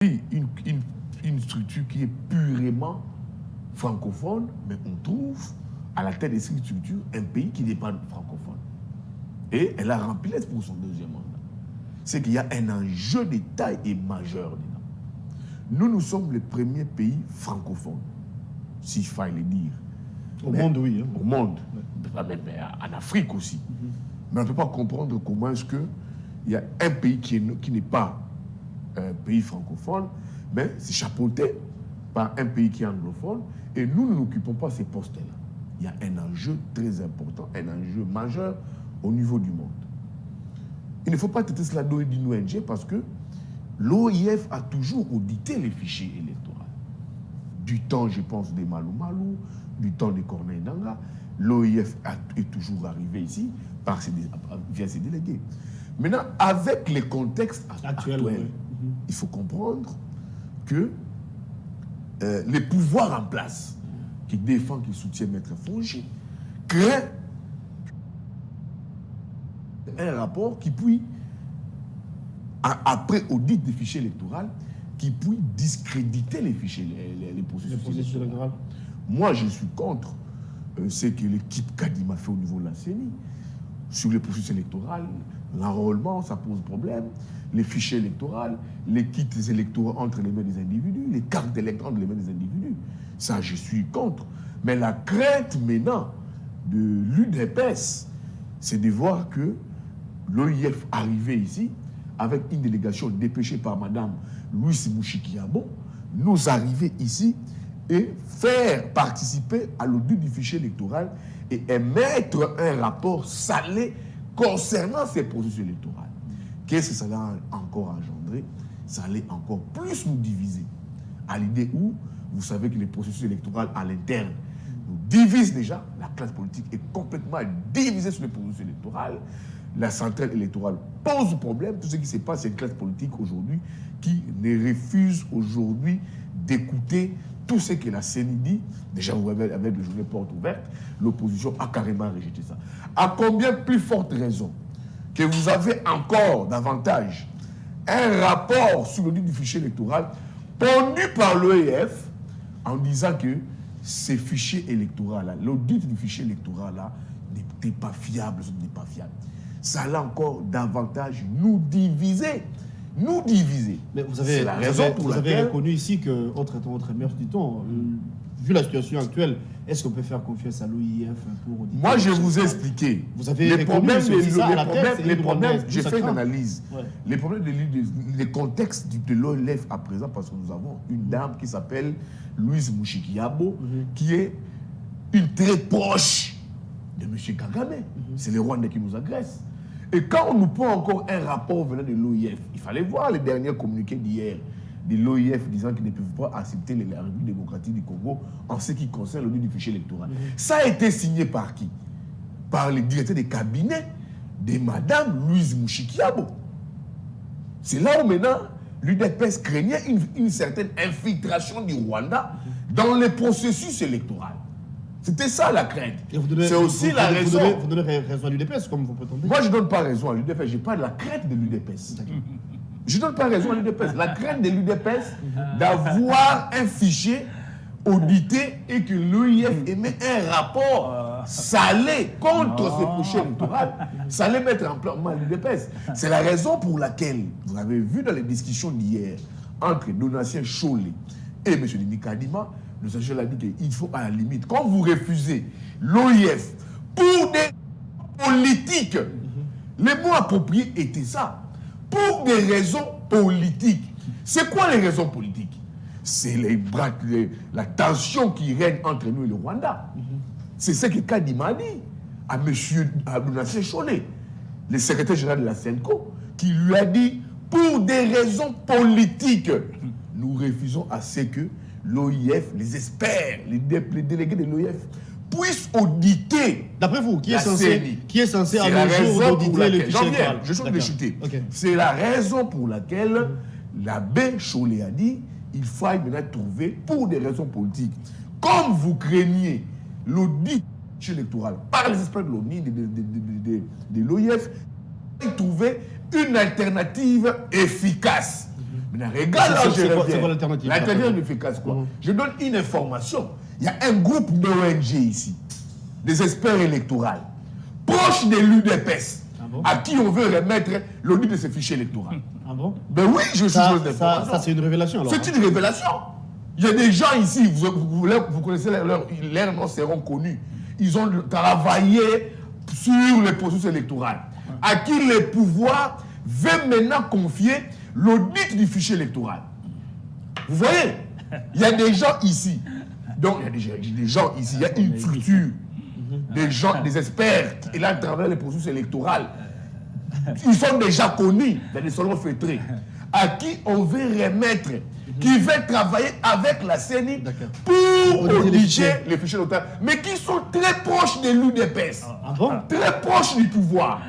une structure qui est purement francophone, mais on trouve à la tête de cette structure un pays qui n'est pas francophone. Et elle a rempli pour son deuxième mandat. C'est qu'il y a un enjeu de taille et majeur dedans. Nous sommes le premier pays francophone, s'il fallait le dire. Au monde, oui. Hein. Au monde, même en Afrique aussi. Mais on ne peut pas comprendre comment est-ce qu'il y a un pays qui n'est pas un pays francophone, mais c'est chapeauté par un pays qui est anglophone, et nous n'occupons pas ces postes-là. Il y a un enjeu très important, un enjeu majeur au niveau du monde. Il ne faut pas traiter cela d'une ONG parce que l'OIF a toujours audité les fichiers électoraux. Du temps, je pense, des Malou Malou, du temps de Corneille Nangaa, l'OIF est toujours arrivé ici via ses délégués. Maintenant, avec les contextes actuels, il faut comprendre que les pouvoirs en place qui défendent, qui soutiennent Maître Fongi, créent un rapport qui puis, après audit des fichiers électoraux, qui puis discréditer les fichiers, les processus électoraux. Moi, je suis contre ce que l'équipe Kadima fait au niveau de la CENI. Sur les processus électoraux, l'enrôlement, ça pose problème. Les fichiers électoraux, les kits électoraux entre les mains des individus, les cartes électorales entre les mains des individus. Ça, je suis contre. Mais la crainte maintenant de l'UDPS, c'est de voir que l'OIF arrivait ici avec une délégation dépêchée par Mme Louise Mouchikiabo, nous arriver ici et faire participer à l'audit du fichier électoral et émettre un rapport salé concernant ces processus électoraux. Qu'est-ce que ça a encore engendré? Ça allait encore plus nous diviser. À l'idée où, vous savez que les processus électoraux à l'interne nous divisent déjà, la classe politique est complètement divisée sur les processus électoraux. La centrale électorale pose problème. Tout ce qui se passe, c'est une classe politique aujourd'hui qui ne refuse aujourd'hui d'écouter tout ce que la CENI dit. Déjà, vous avez avec le journée porte ouverte, l'opposition a carrément rejeté ça. À combien plus forte raison que vous avez encore davantage un rapport sur l'audit du fichier électoral pondu par l'OIF en disant que ces fichiers électoraux-là, l'audit du fichier électoral-là n'était pas fiable, ce n'est pas fiable. Ça allait encore davantage nous diviser. Nous diviser. Mais vous avez reconnu ici que, en traitant votre mère, dit-on, vu la situation actuelle, est-ce qu'on peut faire confiance à l'OIF pour... Moi, je vous ai expliqué. Vous avez les problèmes, j'ai fait une analyse. Ouais. Les problèmes, les contextes de l'OIF à présent, parce que nous avons une dame qui s'appelle Louise Mouchikiabo, qui est une très proche de M. Kagame. C'est les Rwandais qui nous agressent. Et quand on nous prend encore un rapport venant de l'OIF, il fallait voir les derniers communiqués d'hier de l'OIF disant qu'ils ne peuvent pas accepter la République démocratique du Congo en ce qui concerne l'audit du fichier électoral. Ça a été signé par qui? Par le directeur des cabinets de Mme Louise Mouchikiabo. C'est là où maintenant l'UDPS craignait une certaine infiltration du Rwanda dans les processus électoraux. C'était ça la crainte. C'est aussi la raison. Vous donnez raison à l'UDPS, comme vous prétendez. Moi, je ne donne pas raison à l'UDPS. Je parle de la crainte de l'UDPS. Je ne donne pas raison à l'UDPS. La crainte de l'UDPS d'avoir un fichier audité et que l'OIF émet un rapport salé contre ce fichier électoral, ça allait mettre en place l'UDPS. C'est la raison pour laquelle, vous avez vu dans les discussions d'hier entre Donatien Chollet et M. Denis Kadima, nous avons dit qu'il faut à la limite, quand vous refusez l'OIF pour des politiques, les mots appropriés étaient ça, pour des raisons politiques. C'est quoi les raisons politiques? C'est la tension qui règne entre nous et le Rwanda. C'est ce que Kadima a dit à M. Donatien Chollet, le secrétaire général de la CENCO, qui lui a dit, pour des raisons politiques, nous refusons à ce que l'OIF, les experts, les délégués de l'OIF puissent auditer. D'après vous, qui est censé à le jour d'auditer le fichier électoral? Je suis de chuter. C'est la raison pour laquelle l'abbé Chollet a dit il faut maintenant trouver, pour des raisons politiques, comme vous craignez l'audit électoral par les experts de l'ONU, de l'OIF, trouver une alternative efficace. Maintenant, regarde là où je reviens. C'est quoi l'alternative? L'alternative efficace, quoi. Je donne une information. Il y a un groupe d'ONG ici, des experts électoraux, proches de l'UDPS, à qui on veut remettre l'audit de ces fichiers électoraux. Ah bon? Ben oui, je suis chose d'information. Ça, c'est une révélation, alors. C'est une révélation. Il y a des gens ici, vous connaissez leurs noms seront connus. Ils ont travaillé sur les processus électoraux, à qui le pouvoir veut maintenant confier l'audit du fichier électoral. Vous voyez, il y a des gens ici. Donc, il y a des gens ici, il y a une structure, des gens, des experts qui là travers les processus électoraux. Ils sont déjà connus dans les salons feutrés, à qui on veut remettre, qui veut travailler avec la CENI pour auditer les fichiers électoraux, mais qui sont très proches de l'UDPS, très proches du pouvoir.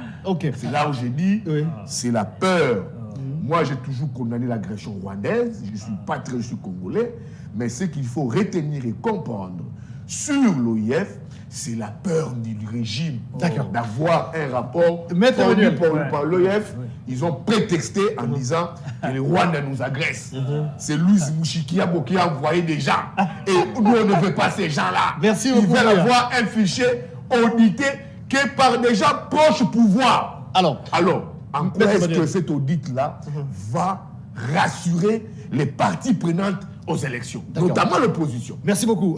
C'est là où j'ai dit, c'est la peur. Moi, j'ai toujours condamné l'agression rwandaise, je ne suis pas très, je suis congolais, mais ce qu'il faut retenir et comprendre sur l'OIF, c'est la peur du régime d'avoir un rapport fourni par l'OIF. Ils ont prétexté en disant que le Rwanda nous agresse. C'est Louis Mouchikiabo qui a envoyé des gens. Et nous, on ne veut pas ces gens-là. Merci Ils beaucoup. veulent avoir un fichier audité que par des gens proches au pouvoir. Alors, en quoi est-ce que cet audit-là va rassurer les parties prenantes aux élections, notamment l'opposition? Merci beaucoup.